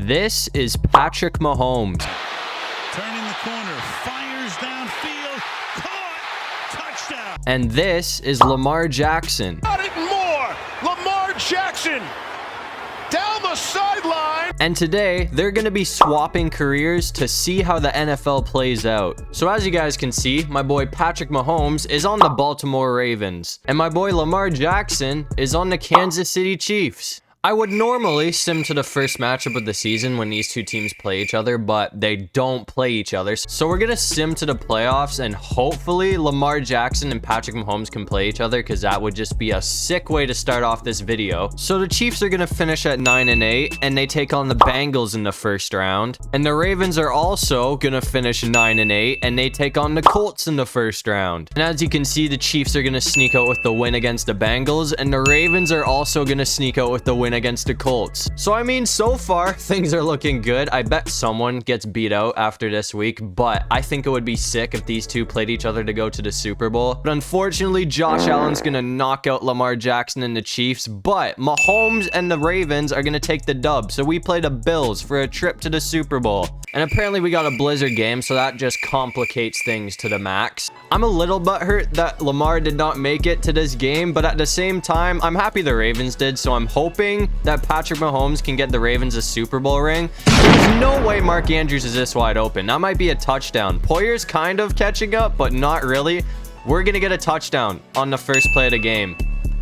This is Patrick Mahomes. Turning the corner, fires downfield, caught, touchdown. And this is Lamar Jackson. Got it more. Lamar Jackson down the sideline. And today, they're going to be swapping careers to see how the NFL plays out. So as you guys can see, my boy Patrick Mahomes is on the Baltimore Ravens. And my boy Lamar Jackson is on the Kansas City Chiefs. I would normally sim to the first matchup of the season when these two teams play each other, but they don't play each other. So we're going to sim to the playoffs, and hopefully Lamar Jackson and Patrick Mahomes can play each other, because that would just be a sick way to start off this video. So the Chiefs are going to finish at 9-8, and they take on the Bengals in the first round. And the Ravens are also going to finish 9-8, and they take on the Colts in the first round. And as you can see, the Chiefs are going to sneak out with the win against the Bengals, and the Ravens are also going to sneak out with the win against the Colts. So I mean, so far things are looking good. I bet someone gets beat out after this week, but I think it would be sick if these two played each other to go to the Super Bowl. But unfortunately, Josh Allen's gonna knock out Lamar Jackson and the Chiefs, but Mahomes and the Ravens are gonna take the dub. So we play the Bills for a trip to the Super Bowl. And apparently we got a blizzard game, so that just complicates things to the max. I'm a little butthurt that Lamar did not make it to this game, but at the same time, I'm happy the Ravens did, so I'm hoping that Patrick Mahomes can get the Ravens a Super Bowl ring. There's no way Mark Andrews is this wide open. That might be a touchdown. Poyer's kind of catching up, but not really. We're gonna get a touchdown on the first play of the game.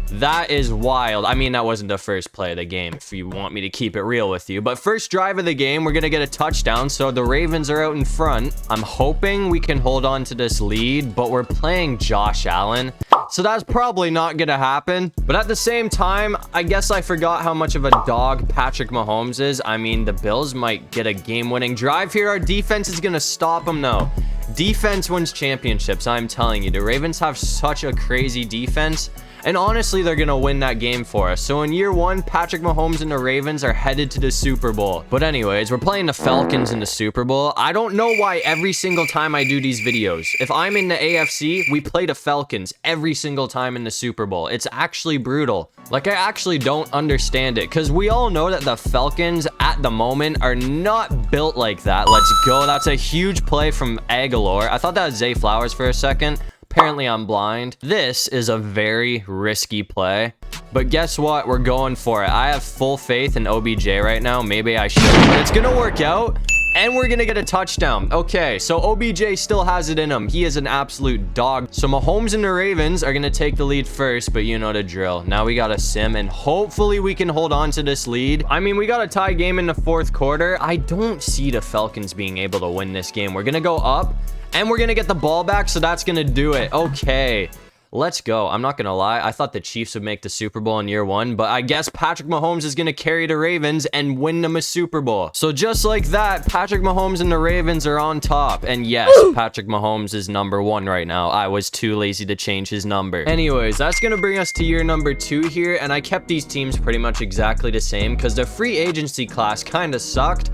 That is wild. I mean, that wasn't the first play of the game, if you want me to keep it real with you. But first drive of the game, we're going to get a touchdown, so the Ravens are out in front. I'm hoping we can hold on to this lead, but we're playing Josh Allen, so that's probably not going to happen. But at the same time, I guess I forgot how much of a dog Patrick Mahomes is. I mean, the Bills might get a game-winning drive here. Our defense is going to stop them, though. Defense wins championships, I'm telling you. The Ravens have such a crazy defense. And honestly, they're going to win that game for us. So in year one, Patrick Mahomes and the Ravens are headed to the Super Bowl. But anyways, we're playing the Falcons in the Super Bowl. I don't know why every single time I do these videos, if I'm in the AFC, we play the Falcons every single time in the Super Bowl. It's actually brutal. Like, I actually don't understand it, because we all know that the Falcons at the moment are not built like that. Let's go. That's a huge play from Aguilar. I thought that was Zay Flowers for a second. Apparently I'm blind. This is a very risky play, but guess what? We're going for it. I have full faith in OBJ right now. Maybe I should, but it's gonna work out, and we're gonna get a touchdown. Okay, so OBJ still has it in him. He is an absolute dog. So Mahomes and the Ravens are gonna take the lead first, but you know the drill. Now we got a sim, and hopefully we can hold on to this lead. I mean, we got a tie game in the fourth quarter. I don't see the Falcons being able to win this game. We're gonna go up, and we're going to get the ball back, so that's going to do it. Okay, let's go. I'm not going to lie. I thought the Chiefs would make the Super Bowl in year one, but I guess Patrick Mahomes is going to carry the Ravens and win them a Super Bowl. So just like that, Patrick Mahomes and the Ravens are on top. And yes, Patrick Mahomes is number one right now. I was too lazy to change his number. Anyways, that's going to bring us to year number 2 here, and I kept these teams pretty much exactly the same because the free agency class kind of sucked.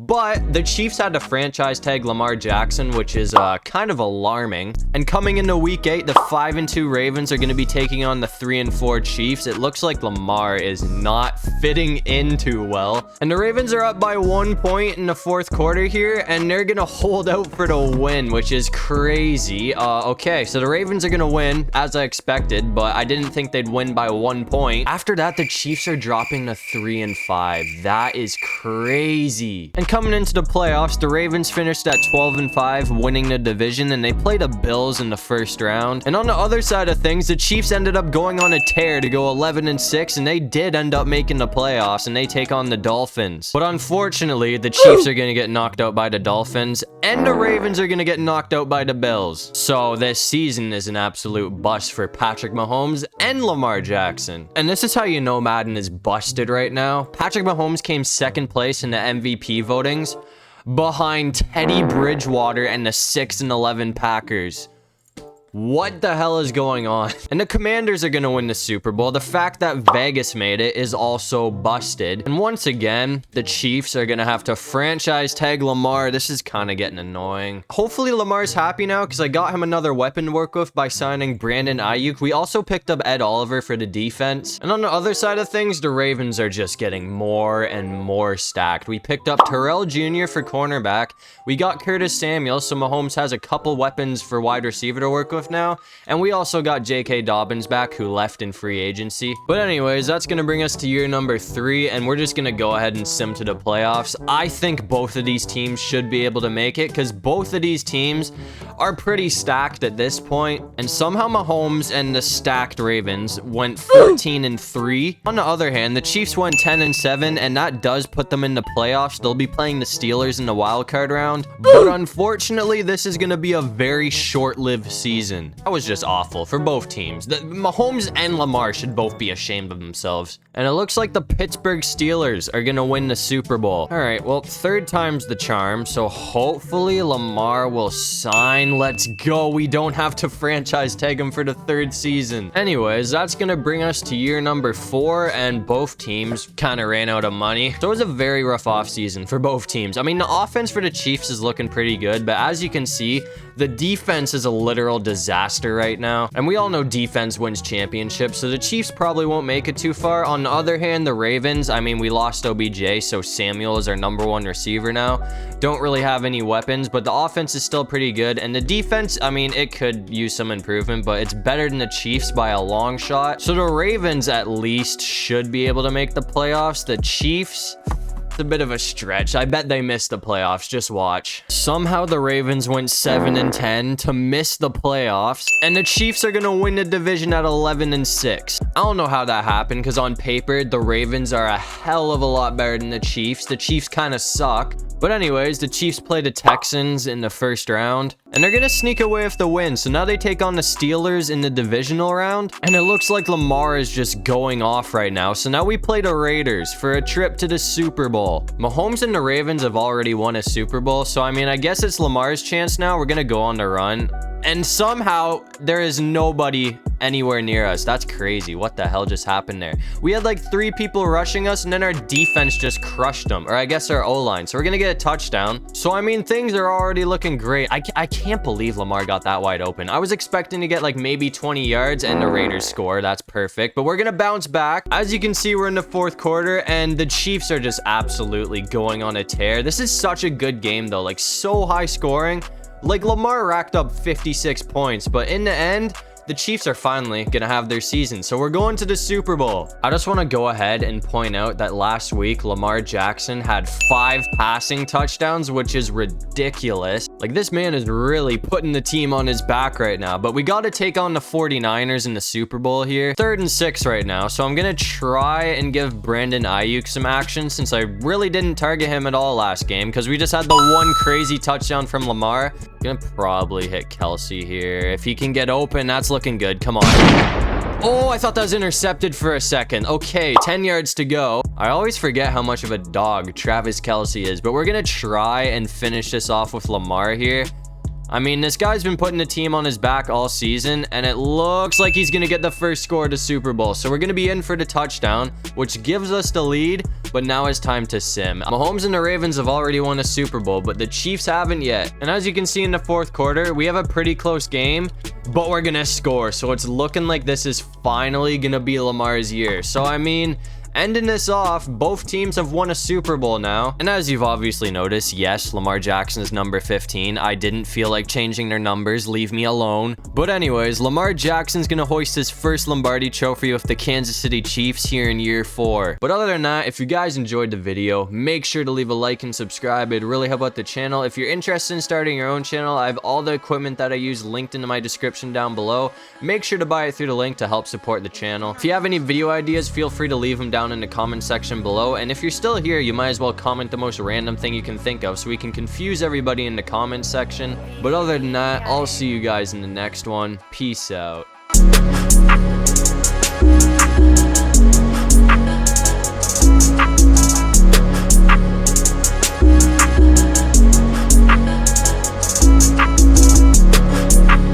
But the Chiefs had to franchise tag Lamar Jackson, which is kind of alarming. And coming into week 8, the 5-2 Ravens are going to be taking on the 3-4 Chiefs. It looks like Lamar is not fitting in too well. And the Ravens are up by 1 point in the fourth quarter here, and they're going to hold out for the win, which is crazy. Okay, so the Ravens are going to win, as I expected, but I didn't think they'd win by 1 point. After that, the Chiefs are dropping to 3-5. That is crazy. And coming into the playoffs, the Ravens finished at 12-5, winning the division, and they played the Bills in the first round. And on the other side of things, the Chiefs ended up going on a tear to go 11-6, and they did end up making the playoffs, and they take on the Dolphins. But unfortunately, the Chiefs are going to get knocked out by the Dolphins, and the Ravens are going to get knocked out by the Bills. So this season is an absolute bust for Patrick Mahomes and Lamar Jackson. And this is how you know Madden is busted right now. Patrick Mahomes came second place in the MVP votings behind Teddy Bridgewater and the 6-11 Packers. What the hell is going on? And the Commanders are gonna win the Super Bowl. The fact that Vegas made it is also busted. And once again, the Chiefs are gonna have to franchise tag Lamar. This is kind of getting annoying. Hopefully Lamar's happy now because I got him another weapon to work with by signing Brandon Ayuk. We also picked up Ed Oliver for the defense. And on the other side of things, the Ravens are just getting more and more stacked. We picked up Terrell Jr. for cornerback. We got Curtis Samuel, so Mahomes has a couple weapons for wide receiver to work with now, and we also got J.K. Dobbins back, who left in free agency. But anyways, that's gonna bring us to year number 3, and we're just gonna go ahead and sim to the playoffs. I think both of these teams should be able to make it because both of these teams are pretty stacked at this point, and somehow Mahomes and the stacked Ravens went 14-3. On the other hand, the Chiefs went 10-7, and that does put them in the playoffs. They'll be playing the Steelers in the wild card round, but unfortunately, this is gonna be a very short-lived season. That was just awful for both teams. Mahomes and Lamar should both be ashamed of themselves. And it looks like the Pittsburgh Steelers are gonna win the Super Bowl. All right, well, third time's the charm, so hopefully Lamar will sign. Let's go. We don't have to franchise tag him for the 3rd season. Anyways, that's gonna bring us to year number 4, and both teams kind of ran out of money. So it was a very rough offseason for both teams. I mean, the offense for the Chiefs is looking pretty good, but as you can see, the defense is a literal disaster right now. And we all know defense wins championships, so the Chiefs probably won't make it too far. On the other hand, the Ravens, I mean, we lost OBJ, so Samuel is our #1 receiver now. Don't really have any weapons, but the offense is still pretty good. And the defense, I mean, it could use some improvement, but it's better than the Chiefs by a long shot. So the Ravens at least should be able to make the playoffs. The Chiefs, a bit of a stretch. I bet they missed the playoffs. Just watch. Somehow the Ravens went 7-10 to miss the playoffs, and the Chiefs are gonna win the division at 11-6. I don't know how that happened because on paper the Ravens are a hell of a lot better than the Chiefs. The Chiefs kind of suck. But anyways, the Chiefs play the Texans in the 1st round, and they're gonna sneak away with the win. So now they take on the Steelers in the divisional round, and it looks like Lamar is just going off right now. So now we play the Raiders for a trip to the Super Bowl. Mahomes and the Ravens have already won a Super Bowl, so I mean, I guess it's Lamar's chance now. We're gonna go on the run, and somehow there is nobody anywhere near us. That's crazy. What the hell just happened there? We had like 3 people rushing us, and then our defense just crushed them, or I guess our O-line. So we're gonna get a touchdown. So I mean, things are already looking great. I can't believe Lamar got that wide open. I was expecting to get like maybe 20 yards, and the Raiders score. That's perfect, but we're gonna bounce back. As you can see, we're in the 4th quarter, and the Chiefs are just absolutely going on a tear. This is such a good game though, like so high scoring. Like Lamar racked up 56 points, but in the end, the Chiefs are finally gonna have their season, so we're going to the Super Bowl. I just want to go ahead and point out that last week Lamar Jackson had 5 passing touchdowns, which is ridiculous. Like, this man is really putting the team on his back right now. But we got to take on the 49ers in the Super Bowl here. 3rd and 6 right now, so I'm gonna try and give Brandon Ayuk some action since I really didn't target him at all last game because we just had the one crazy touchdown from Lamar. Gonna probably hit Kelsey here. If he can get open, that's looking good. Come on. Oh, I thought that was intercepted for a second. Okay, 10 yards to go. I always forget how much of a dog Travis Kelsey is, but we're gonna try and finish this off with Lamar here. I mean, this guy's been putting the team on his back all season, and it looks like he's gonna get the first score of the Super Bowl. So we're gonna be in for the touchdown, which gives us the lead, but now it's time to sim. Mahomes and the Ravens have already won a Super Bowl, but the Chiefs haven't yet. And as you can see in the 4th quarter, we have a pretty close game, but we're gonna score. So it's looking like this is finally gonna be Lamar's year. So I mean, ending this off, both teams have won a Super Bowl now. And as you've obviously noticed, yes, Lamar Jackson is number 15. I didn't feel like changing their numbers. Leave me alone. But anyways, Lamar Jackson's gonna hoist his first Lombardi trophy with the Kansas City Chiefs here in year 4. But other than that, if you guys enjoyed the video, make sure to leave a like and subscribe. It'd really help out the channel. If you're interested in starting your own channel, I have all the equipment that I use linked in my description down below. Make sure to buy it through the link to help support the channel. If you have any video ideas, feel free to leave them down in the comment section below, and if you're still here, you might as well comment the most random thing you can think of so we can confuse everybody in the comment section. But other than that, I'll see you guys in the next one. Peace out.